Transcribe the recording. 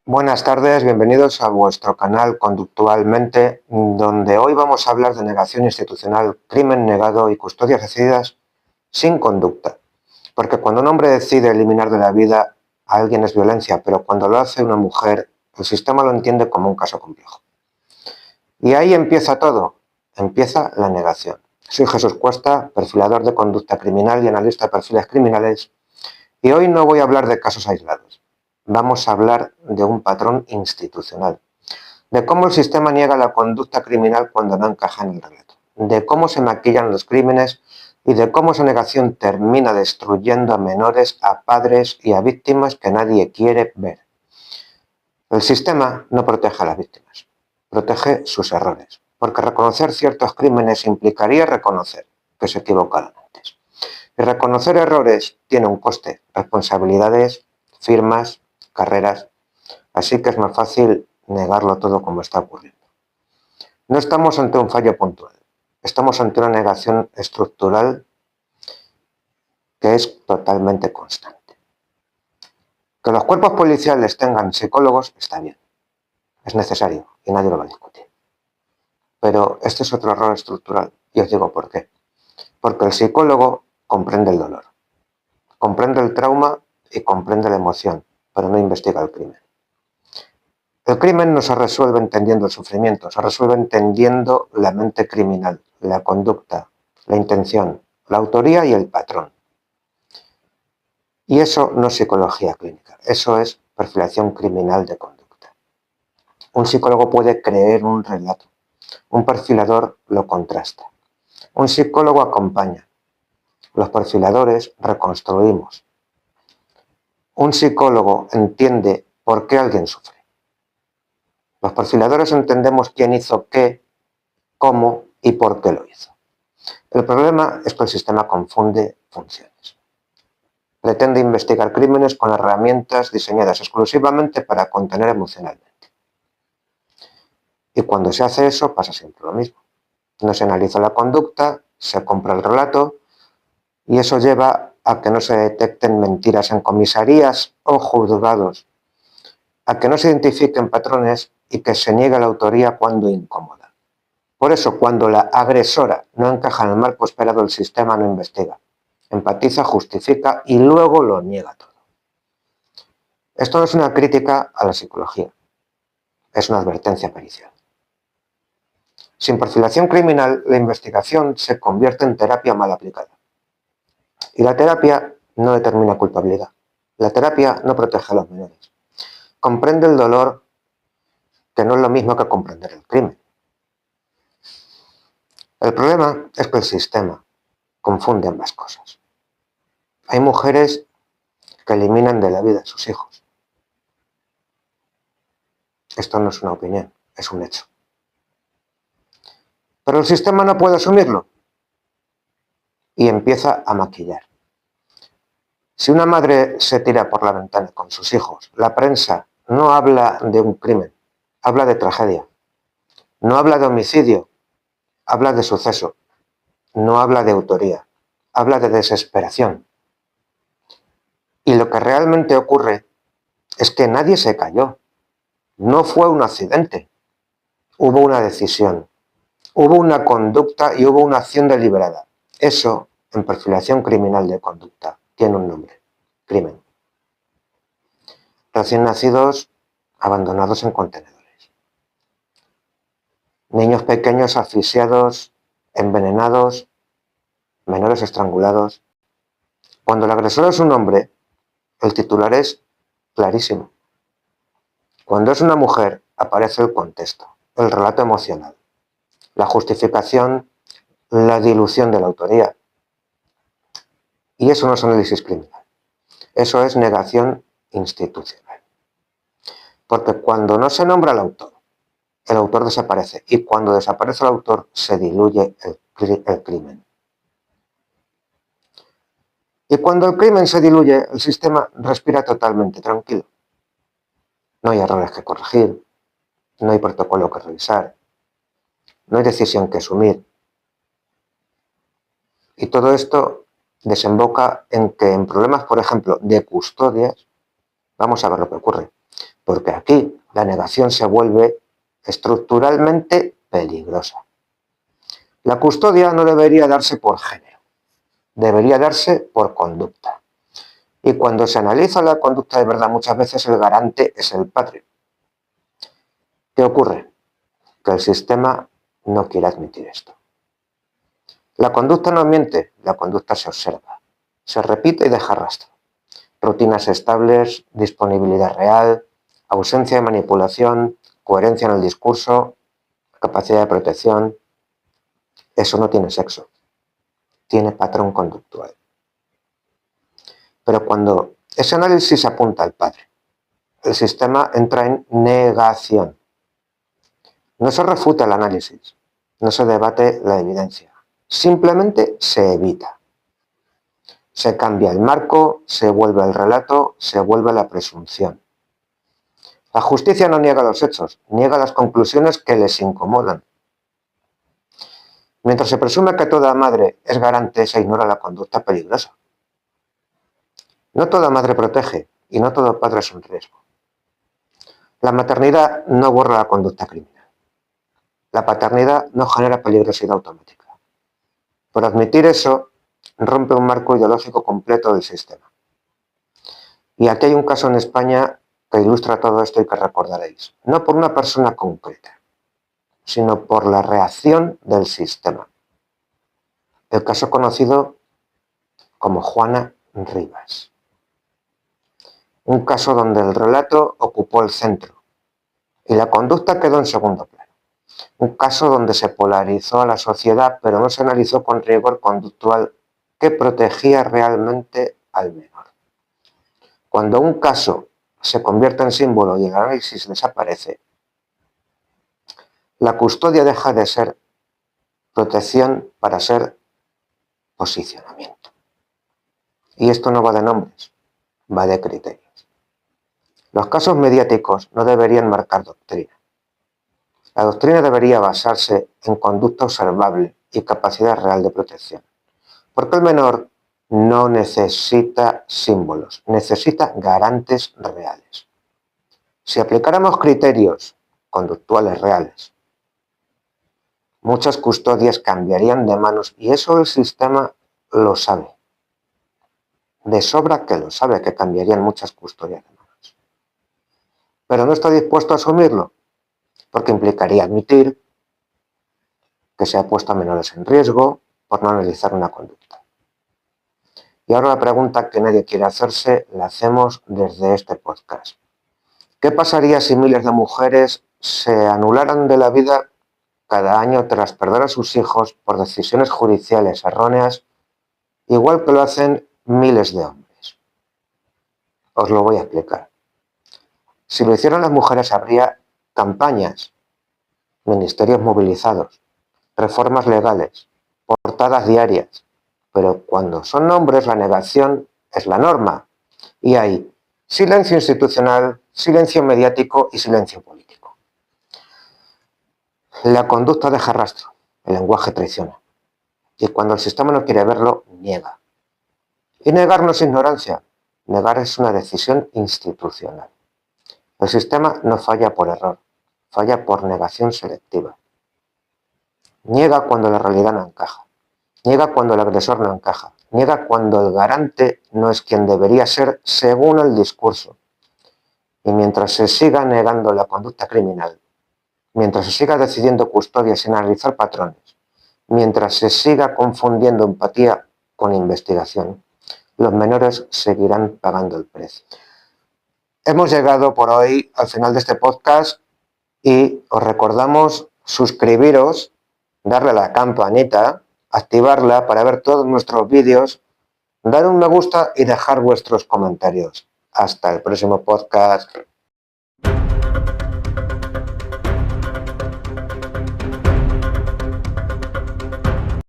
Buenas tardes, bienvenidos a vuestro canal Conductualmente, donde hoy vamos a hablar de negación institucional, crimen negado y custodias decididas sin conducta. Porque cuando un hombre decide eliminar de la vida a alguien es violencia, pero cuando lo hace una mujer, el sistema lo entiende como un caso complejo. Y ahí empieza todo, empieza la negación. Soy Jesús Cuesta, perfilador de conducta criminal y analista de perfiles criminales, y hoy no voy a hablar de casos aislados. Vamos a hablar de un patrón institucional, de cómo el sistema niega la conducta criminal cuando no encaja en el relato, de cómo se maquillan los crímenes y de cómo esa negación termina destruyendo a menores, a padres y a víctimas que nadie quiere ver. El sistema no protege a las víctimas, protege sus errores, porque reconocer ciertos crímenes implicaría reconocer que se equivocaron antes. Y reconocer errores tiene un coste, responsabilidades, firmas, carreras, así que es más fácil negarlo todo como está ocurriendo. No estamos ante un fallo puntual, estamos ante una negación estructural que es totalmente constante. Que los cuerpos policiales tengan psicólogos está bien, es necesario y nadie lo va a discutir. Pero este es otro error estructural y os digo por qué. Porque el psicólogo comprende el dolor, comprende el trauma y comprende la emoción, pero no investiga el crimen. El crimen no se resuelve entendiendo el sufrimiento, se resuelve entendiendo la mente criminal, la conducta, la intención, la autoría y el patrón. Y eso no es psicología clínica, eso es perfilación criminal de conducta. Un psicólogo puede creer un relato, un perfilador lo contrasta, un psicólogo acompaña, los perfiladores reconstruimos. Un psicólogo entiende por qué alguien sufre. Los perfiladores entendemos quién hizo qué, cómo y por qué lo hizo. El problema es que el sistema confunde funciones. Pretende investigar crímenes con herramientas diseñadas exclusivamente para contener emocionalmente. Y cuando se hace eso pasa siempre lo mismo. No se analiza la conducta, se compra el relato y eso lleva a que no se detecten mentiras en comisarías o juzgados, a que no se identifiquen patrones y que se niegue la autoría cuando incomoda. Por eso, cuando la agresora no encaja en el marco esperado, el sistema no investiga, empatiza, justifica y luego lo niega todo. Esto no es una crítica a la psicología, es una advertencia pericial. Sin perfilación criminal, la investigación se convierte en terapia mal aplicada. Y la terapia no determina culpabilidad. La terapia no protege a los menores. Comprende el dolor, que no es lo mismo que comprender el crimen. El problema es que el sistema confunde ambas cosas. Hay mujeres que eliminan de la vida a sus hijos. Esto no es una opinión, es un hecho. Pero el sistema no puede asumirlo y empieza a maquillar. Si una madre se tira por la ventana con sus hijos, la prensa no habla de un crimen, habla de tragedia. No habla de homicidio, habla de suceso. No habla de autoría, habla de desesperación. Y lo que realmente ocurre es que nadie se cayó. No fue un accidente. Hubo una decisión, hubo una conducta y hubo una acción deliberada. Eso, en perfilación criminal de conducta, tiene un nombre: crimen. Recién nacidos abandonados en contenedores. Niños pequeños asfixiados, envenenados, menores estrangulados. Cuando el agresor es un hombre, el titular es clarísimo. Cuando es una mujer, aparece el contexto, el relato emocional, la justificación, la dilución de la autoría. Y eso no es análisis criminal. Eso es negación institucional. Porque cuando no se nombra al autor, el autor desaparece. Y cuando desaparece el autor, se diluye el crimen. Y cuando el crimen se diluye, el sistema respira totalmente tranquilo. No hay errores que corregir, no hay protocolo que revisar, no hay decisión que asumir. Y todo esto desemboca en que en problemas, por ejemplo, de custodias, vamos a ver lo que ocurre. porque aquí la negación se vuelve estructuralmente peligrosa. La custodia no debería darse por género, debería darse por conducta. Y cuando se analiza la conducta de verdad, muchas veces el garante es el padre. ¿Qué ocurre? Que el sistema no quiere admitir esto. La conducta no miente, la conducta se observa, se repite y deja rastro. Rutinas estables, disponibilidad real, ausencia de manipulación, coherencia en el discurso, capacidad de protección. Eso no tiene sexo, tiene patrón conductual. Pero cuando ese análisis apunta al padre, el sistema entra en negación. No se refuta el análisis, no se debate la evidencia, simplemente se evita. Se cambia el marco, se vuelve el relato, se vuelve la presunción. La justicia no niega los hechos, niega las conclusiones que les incomodan. Mientras se presume que toda madre es garante, se ignora la conducta peligrosa. No toda madre protege y no todo padre es un riesgo. La maternidad no borra la conducta criminal. La paternidad no genera peligrosidad automática. Por admitir eso, rompe un marco ideológico completo del sistema. Y aquí hay un caso en España que ilustra todo esto y que recordaréis. No por una persona concreta, sino por la reacción del sistema. El caso conocido como Juana Rivas. Un caso donde el relato ocupó el centro y la conducta quedó en segundo plano. Un caso donde se polarizó a la sociedad, pero no se analizó con rigor conductual que protegía realmente al menor. Cuando un caso se convierte en símbolo y el análisis desaparece, la custodia deja de ser protección para ser posicionamiento. Y esto no va de nombres, va de criterios. Los casos mediáticos no deberían marcar doctrina. La doctrina debería basarse en conducta observable y capacidad real de protección. Porque el menor no necesita símbolos, necesita garantes reales. Si aplicáramos criterios conductuales reales, muchas custodias cambiarían de manos y eso el sistema lo sabe. De sobra que lo sabe, que cambiarían muchas custodias de manos. Pero no está dispuesto a asumirlo, porque implicaría admitir que se ha puesto a menores en riesgo por no analizar una conducta. Y ahora la pregunta que nadie quiere hacerse la hacemos desde este podcast. ¿Qué pasaría si miles de mujeres se anularan de la vida cada año tras perder a sus hijos por decisiones judiciales erróneas, igual que lo hacen miles de hombres? Os lo voy a explicar. Si lo hicieran las mujeres habría campañas, ministerios movilizados, reformas legales, portadas diarias, pero cuando son hombres la negación es la norma y hay silencio institucional, silencio mediático y silencio político. La conducta deja rastro, el lenguaje traiciona y cuando el sistema no quiere verlo, niega. Y negar no es ignorancia, negar es una decisión institucional. El sistema no falla por error, falla por negación selectiva. Niega cuando la realidad no encaja, niega cuando el agresor no encaja, niega cuando el garante no es quien debería ser según el discurso. Y mientras se siga negando la conducta criminal, mientras se siga decidiendo custodia sin analizar patrones, mientras se siga confundiendo empatía con investigación, los menores seguirán pagando el precio. Hemos llegado por hoy al final de este podcast y os recordamos suscribiros, darle a la campanita, activarla para ver todos nuestros vídeos, dar un me gusta y dejar vuestros comentarios. Hasta el próximo podcast.